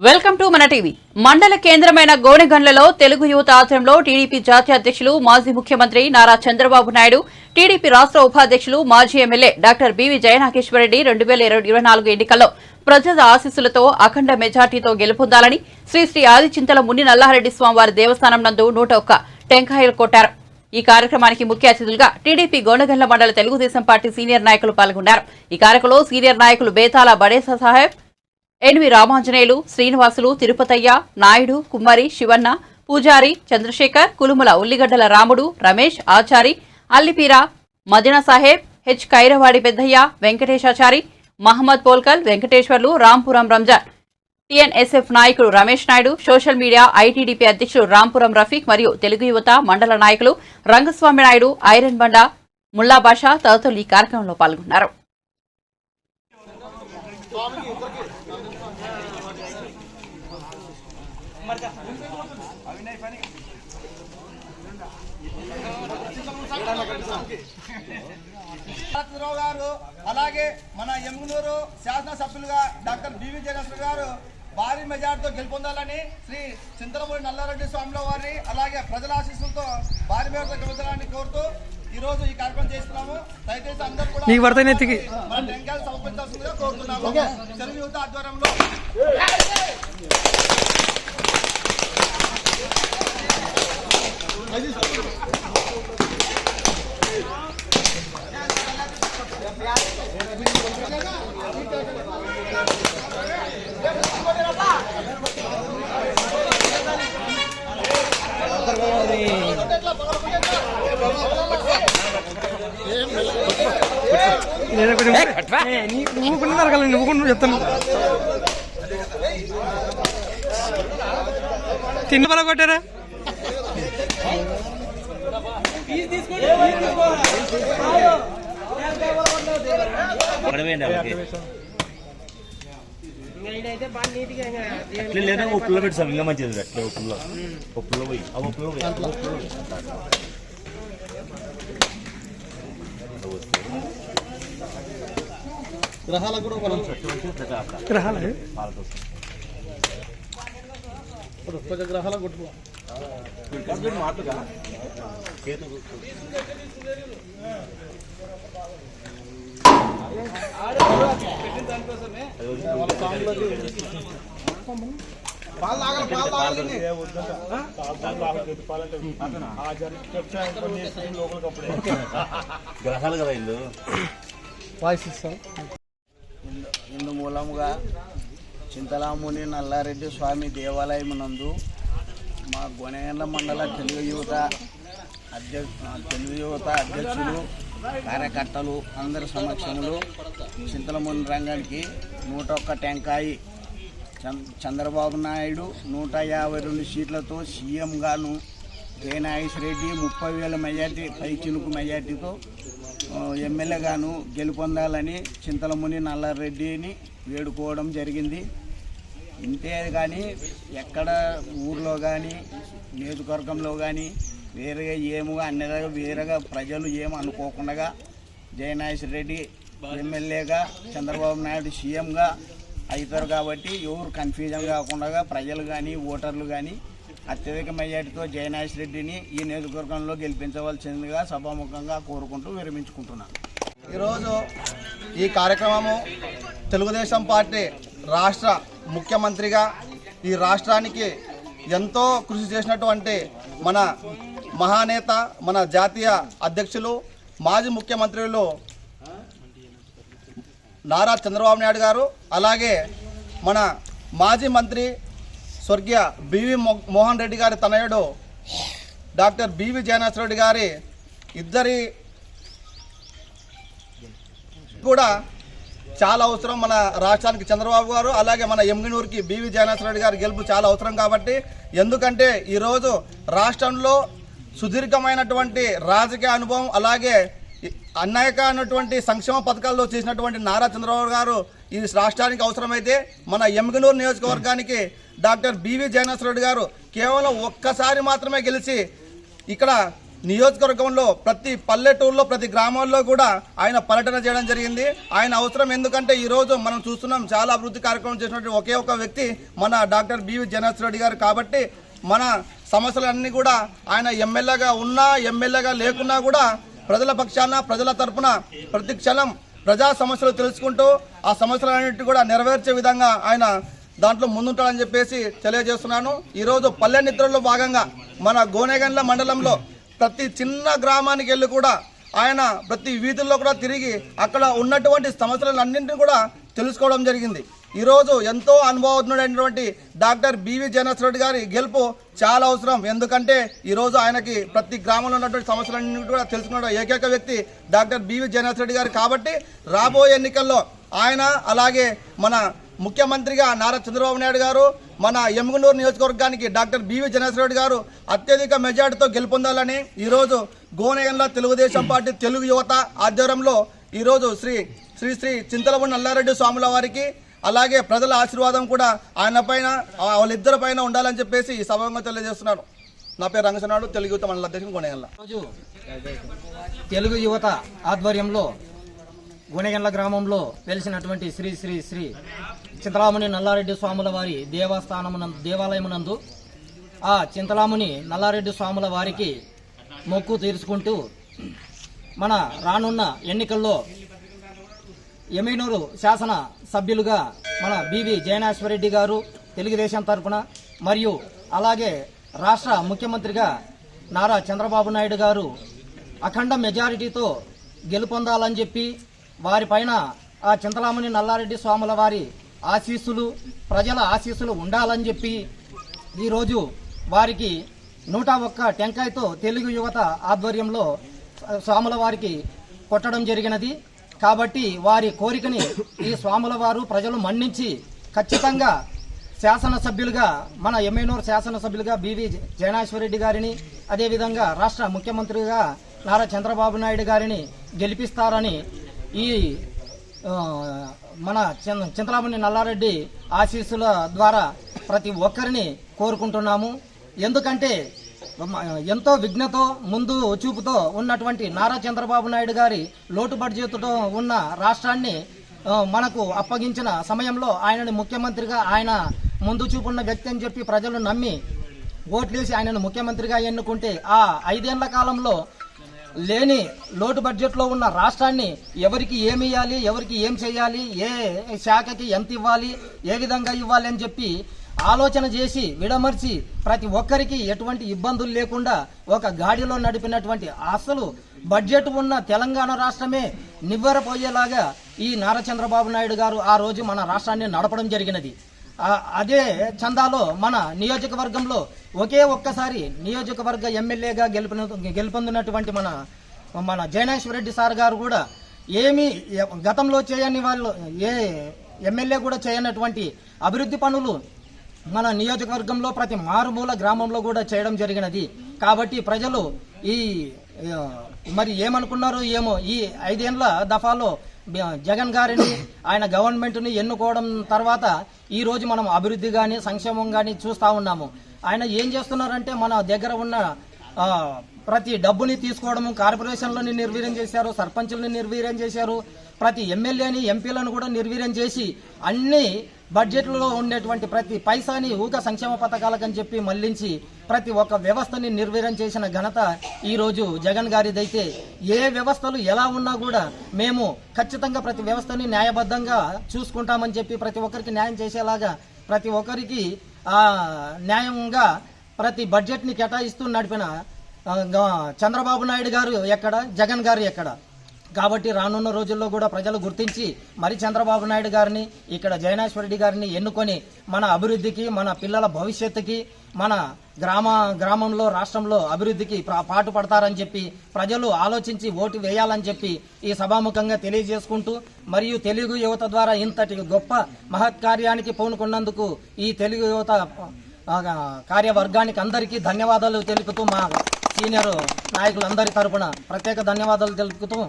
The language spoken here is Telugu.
వెల్కమ్ టు మన టీవీ. మండల కేంద్రమైన గోనెగండ్లలో తెలుగు యువత ఆధ్వర్యంలో టీడీపీ జాతీయ అధ్యక్షులు మాజీ ముఖ్యమంత్రి నారా చంద్రబాబు నాయుడు, టీడీపీ రాష్ట్ర ఉపాధ్యక్షులు మాజీ ఎమ్మెల్యే డాక్టర్ బివి జయనాగేశ్వరరెడ్డి 2024 ఎన్నికల్లో ప్రజల ఆశీస్సులతో అఖండ మెజార్టీతో గెలుపొందాలని శ్రీ శ్రీ ఆదిచింతల ముని నల్లారెడ్డి స్వామివారి దేవస్థానం నందు 101 టెంకాయలు కొట్టారు. ఈ కార్యక్రమానికి ముఖ్య అతిథులుగా టీడీపీ గోనెగండ్ల మండల తెలుగుదేశం పార్టీ సీనియర్ నాయకులు పాల్గొన్నారు. ఈ కార్యక్రమంలో సీనియర్ నాయకులు బేతాల బడేసా సాహెబ్, ఎన్వి రామాంజనేయులు, శ్రీనివాసులు, తిరుపతయ్య, నాయుడు, కుమ్మరి, శివన్న, పూజారి, చంద్రశేఖర్, కులుముల ఉల్లిగడ్డల రాముడు, రమేష్, ఆచారి, అల్లిపీర, మదిన సాహెబ్, హెచ్ కైరవాడి పెద్దయ్య, వెంకటేశాచారి, మహమ్మద్ పోల్కల్, వెంకటేశ్వర్లు, రాంపురం రంజాన్, టీఎన్ఎస్ఎఫ్ నాయకుడు Ramesh Naidu, social media ITDP అధ్యక్షుడు రాంపురం రఫీక్ మరియు తెలుగు యువత మండల నాయకులు రంగస్వామి నాయుడు, ఐరన్ బండ, ముల్లా బాషా తదితరులు ఈ కార్యక్రమంలో పాల్గొన్నారు. గారు అలాగే మన ఎమ్మునూరు శాసనసభ్యులుగా డాక్టర్ బివి జయనాగేశ్వర గారు భారీ మెజార్టీతో గెలుపొందాలని శ్రీ చింతలమూరి నల్లారెడ్డి స్వాముల వారిని అలాగే ప్రజల ఆశీస్సులతో భారీ మెజార్టీతో గెలుపొందాలని కోరుతూ ఈ రోజు ఈ కార్యక్రమం చేస్తున్నాము. దయచేసి అందరూ కూడా మన టెంకాయలు సమర్పించాల్సిందిగా కోరుతున్నాము. తెలుగు యువత ఆధ్వర్యంలో నువ్వు చెప్తాను తిన్న పల కొట్టారా అట్లే లేదా ఉప్పులో పెడతాం ఇంకా మంచిది. అట్లే ఉప్పులో పోయి గ్రహాలకు కూడా గ్రహాల కొట్టుకో మాటలుగా గ్రహాలు కదా ఇల్లు ఇందు మూలముగా చింతలముని నల్లారెడ్డి స్వామి దేవాలయం నందు మా గోనెగండ్ల మండల తెలుగు యువత అధ్యక్షులు కార్యకర్తలు అందరి సమక్షంలో చింతలముని రంగానికి 101 టెంకాయి చంద్రబాబు నాయుడు 152 సీట్లతో సీఎం గాను జయనాగేశ్వరరెడ్డి 30,000 మెజార్టీ చినుకు మెజార్టీతో ఎమ్మెల్యే గాను గెలుపొందాలని చింతలముని నల్లారెడ్డిని వేడుకోవడం జరిగింది. ఇంతే కానీ ఎక్కడ ఊర్లో కానీ నియోజకవర్గంలో కానీ వేరేగా ఏముగా అన్నగా వేరేగా ప్రజలు ఏం అనుకోకుండా జయనాగేశ్వరరెడ్డి ఎమ్మెల్యేగా చంద్రబాబు నాయుడు సీఎంగా అవుతారు కాబట్టి ఎవరు కన్ఫ్యూజన్ కాకుండా ప్రజలు కానీ ఓటర్లు కానీ అత్యధిక మెజార్టీతో జయనాగేశ్వరరెడ్డిని ఈ నియోజకవర్గంలో గెలిపించవలసిందిగా సభాముఖంగా కోరుకుంటూ విరమించుకుంటున్నాను. ఈరోజు ఈ కార్యక్రమము తెలుగుదేశం పార్టీ రాష్ట్ర ముఖ్యమంత్రిగా ఈ రాష్ట్రానికి ఎంతో కృషి చేసినటువంటి మన మహానేత, మన జాతీయ అధ్యక్షులు, మాజీ ముఖ్యమంత్రులు నారా చంద్రబాబు నాయుడు గారు, అలాగే మన మాజీ మంత్రి స్వర్గీయ బివి మోహన్ రెడ్డి గారి తనయుడు డాక్టర్ బివి జయనాగేశ్వరరెడ్డి గారి ఇద్దరి కూడా చాలా అవసరం. మన రాష్ట్రానికి చంద్రబాబు గారు అలాగే మన ఎమ్మిగనూరుకి బివి జయనాగేశ్వరరెడ్డి గారి గెలుపు చాలా అవసరం కాబట్టి, ఎందుకంటే ఈరోజు రాష్ట్రంలో సుదీర్ఘమైనటువంటి రాజకీయ అనుభవం అలాగే అనేకమైనటువంటి సంక్షేమ పథకాల్లో చేసినటువంటి నారా చంద్రబాబు గారు ఈ రాష్ట్రానికి అవసరమైతే మన ఎమ్మిగనూరు నియోజకవర్గానికి డాక్టర్ బివి జయనాగేశ్వరరెడ్డి గారు కేవలం ఒక్కసారి మాత్రమే గెలిచి ఇక్కడ నియోజకవర్గంలో ప్రతి పల్లెటూరులో ప్రతి గ్రామాల్లో కూడా ఆయన పర్యటన చేయడం జరిగింది. ఆయన అవసరం ఎందుకంటే ఈరోజు మనం చూస్తున్నాం చాలా అభివృద్ధి కార్యక్రమం చేసినటువంటి ఒకే ఒక వ్యక్తి మన డాక్టర్ బివి జయనాథ్ రెడ్డి గారు. కాబట్టి మన సమస్యలన్నీ కూడా ఆయన ఎమ్మెల్యేగా ఉన్నా ఎమ్మెల్యేగా లేకున్నా కూడా ప్రజల పక్షాన ప్రజల తరపున ప్రతి క్షణం ప్రజా సమస్యలు తెలుసుకుంటూ ఆ సమస్యలన్నింటినీ కూడా నెరవేర్చే విధంగా ఆయన దాంట్లో ముందుంటాడని చెప్పేసి తెలియజేస్తున్నాను. ఈరోజు పల్లె నిద్రలో భాగంగా మన గోనెగండ్ల మండలంలో ప్రతి చిన్న గ్రామానికి వెళ్ళి కూడా ఆయన ప్రతి వీధుల్లో కూడా తిరిగి అక్కడ ఉన్నటువంటి సమస్యలన్నింటినీ కూడా తెలుసుకోవడం జరిగింది. ఈరోజు ఎంతో అనుభవజ్ఞుడైనటువంటి డాక్టర్ బివి జయనాథ్ రెడ్డి గారి గెలుపు చాలా అవసరం. ఎందుకంటే ఈరోజు ఆయనకి ప్రతి గ్రామంలో ఉన్నటువంటి సమస్యలన్నింటినీ కూడా తెలుసుకున్న ఏకైక వ్యక్తి డాక్టర్ బివి జయనాథ్ రెడ్డి గారు. కాబట్టి రాబోయే ఎన్నికల్లో ఆయన అలాగే మన ముఖ్యమంత్రిగా నారా చంద్రబాబు నాయుడు గారు మన ఎమ్మిగనూరు నియోజకవర్గానికి డాక్టర్ బివి జయనాథ్ రెడ్డి గారు అత్యధిక మెజార్టీతో గెలుపొందాలని ఈరోజు గోనెగండ్ల తెలుగుదేశం పార్టీ తెలుగు యువత ఆధ్వర్యంలో ఈరోజు శ్రీ శ్రీ శ్రీ చింతలపూడి నల్లారెడ్డి స్వాముల వారికి అలాగే ప్రజల ఆశీర్వాదం కూడా ఆయన పైన వాళ్ళిద్దరి పైన ఉండాలని చెప్పేసి ఈ సభంగా తెలియజేస్తున్నాను. నా పేరు రంగసనాడు, తెలుగు యువత మండల అధ్యక్షుడు గోనెగండ్ల. రోజు తెలుగు యువత ఆధ్వర్యంలో గోనెగండ్ల గ్రామంలో వెలిసినటువంటి శ్రీ శ్రీ శ్రీ చింతలాముని నల్లారెడ్డి స్వాముల వారి దేవాలయమునందు ఆ చింతలాముని నల్లారెడ్డి స్వాముల వారికి మొక్కు తీర్చుకుంటూ మన రానున్న ఎన్నికల్లో ఎమ్మిగనూరు శాసన సభ్యులుగా మన బివి జయనాశ్వరెడ్డి గారు తెలుగుదేశం తరఫున మరియు అలాగే రాష్ట్ర ముఖ్యమంత్రిగా నారా చంద్రబాబు నాయుడు గారు అఖండ మెజారిటీతో గెలుపొందాలని చెప్పి వారిపైన ఆ చింతలాముని నల్లారెడ్డి స్వాముల వారి ఆశీస్సులు ప్రజల ఆశీస్సులు ఉండాలని చెప్పి ఈరోజు వారికి 101 టెంకాయతో తెలుగు యువత ఆధ్వర్యంలో స్వాముల వారికి కొట్టడం జరిగినది. కాబట్టి వారి కోరికని ఈ స్వాముల వారు ప్రజలు మన్నించి ఖచ్చితంగా శాసనసభ్యులుగా మన ఎమ్మెగనూరు శాసనసభ్యులుగా బివి జయనాశ్వరెడ్డి గారిని అదేవిధంగా రాష్ట్ర ముఖ్యమంత్రిగా నారా చంద్రబాబు నాయుడు గారిని గెలిపిస్తారని ఈ మన చింతలాముని నల్లారెడ్డి ఆశీస్సుల ద్వారా ప్రతి ఒక్కరిని కోరుకుంటున్నాము. ఎందుకంటే ఎంతో విఘ్నతో ముందు చూపుతో ఉన్నటువంటి నారా చంద్రబాబు నాయుడు గారి లోటు బడ్జెట్తో ఉన్న రాష్ట్రాన్ని మనకు అప్పగించిన సమయంలో ఆయనని ముఖ్యమంత్రిగా ఆయన ముందు చూపున్న వ్యక్తి అని చెప్పి ప్రజలు నమ్మి ఓట్లేసి ఆయనను ముఖ్యమంత్రిగా ఎన్నుకుంటే ఆ 5 ఏళ్ల కాలంలో లేని లోటు బడ్జెట్లో ఉన్న రాష్ట్రాన్ని ఎవరికి ఏమి ఇవ్వాలి, ఎవరికి ఏం చేయాలి, ఏ శాఖకి ఎంత ఇవ్వాలి, ఏ విధంగా ఇవ్వాలి అని చెప్పి ఆలోచన చేసి విడమర్చి ప్రతి ఒక్కరికి ఎటువంటి ఇబ్బందులు లేకుండా ఒక గాడిలో నడిపినటువంటి అసలు బడ్జెట్ ఉన్న తెలంగాణ రాష్ట్రమే నివ్వెరపోయేలాగా ఈ నారా చంద్రబాబు నాయుడు గారు ఆ రోజు మన రాష్ట్రాన్ని నడపడం జరిగినది. అదే చందాలో మన నియోజకవర్గంలో ఒకే ఒక్కసారి నియోజకవర్గ ఎమ్మెల్యేగా గెలుపొందినటువంటి మన జయనాశ్వరెడ్డి సార్ గారు కూడా ఏమీ గతంలో చేయని వాళ్ళు ఏ ఎమ్మెల్యే కూడా చేయనటువంటి అభివృద్ధి పనులు మన నియోజకవర్గంలో ప్రతి మారుమూల గ్రామంలో కూడా చేయడం జరిగినది. కాబట్టి ప్రజలు ఈ మరి ఏమనుకున్నారో ఏమో ఈ 5 ఏళ్ల దఫాలో జగన్ గారిని ఆయన గవర్నమెంట్ని ఎన్నుకోవడం తర్వాత ఈ రోజు మనం అభివృద్ధి కానీ సంక్షేమం కానీ చూస్తూ ఉన్నాము. ఆయన ఏం చేస్తున్నారంటే మన దగ్గర ఉన్న ప్రతి డబ్బుని తీసుకోవడము, కార్పొరేషన్లని నిర్వీర్యం చేశారు, సర్పంచులని నిర్వీర్యం చేశారు, ప్రతి ఎమ్మెల్యేని ఎంపీలను కూడా నిర్వీర్యం చేసి అన్ని బడ్జెట్లో ఉండేటువంటి ప్రతి పైసాని ఊక సంక్షేమ పథకాలకని చెప్పి మళ్లించి ప్రతి ఒక్క వ్యవస్థని నిర్వీర్యం చేసిన ఘనత ఈరోజు జగన్ గారిదైతే ఏ వ్యవస్థలు ఎలా ఉన్నా కూడా మేము ఖచ్చితంగా ప్రతి వ్యవస్థని న్యాయబద్ధంగా చూసుకుంటామని చెప్పి ప్రతి ఒక్కరికి న్యాయం చేసేలాగా ప్రతి ఒక్కరికి న్యాయంగా ప్రతి బడ్జెట్ని కేటాయిస్తూ నడిపిన చంద్రబాబు నాయుడు గారు ఎక్కడ, జగన్ గారు ఎక్కడ? కాబట్టి రానున్న రోజుల్లో కూడా ప్రజలు గుర్తించి మరి చంద్రబాబు నాయుడు గారిని ఇక్కడ జయనాశ్వరెడ్డి గారిని ఎన్నుకొని మన అభివృద్ధికి, మన పిల్లల భవిష్యత్తుకి, మన గ్రామంలో రాష్ట్రంలో అభివృద్ధికి పాటు పడతారని చెప్పి ప్రజలు ఆలోచించి ఓటు వేయాలని చెప్పి ఈ సభాముఖంగా తెలియజేసుకుంటూ మరియు తెలుగు యువత ద్వారా ఇంతటి గొప్ప మహత్కార్యానికి పూనుకున్నందుకు ఈ తెలుగు యువత కార్యవర్గానికి అందరికీ ధన్యవాదాలు తెలుపుతూ మా సీనియర్ నాయకులందరి తరపున ప్రత్యేక ధన్యవాదాలు తెలుపుతూ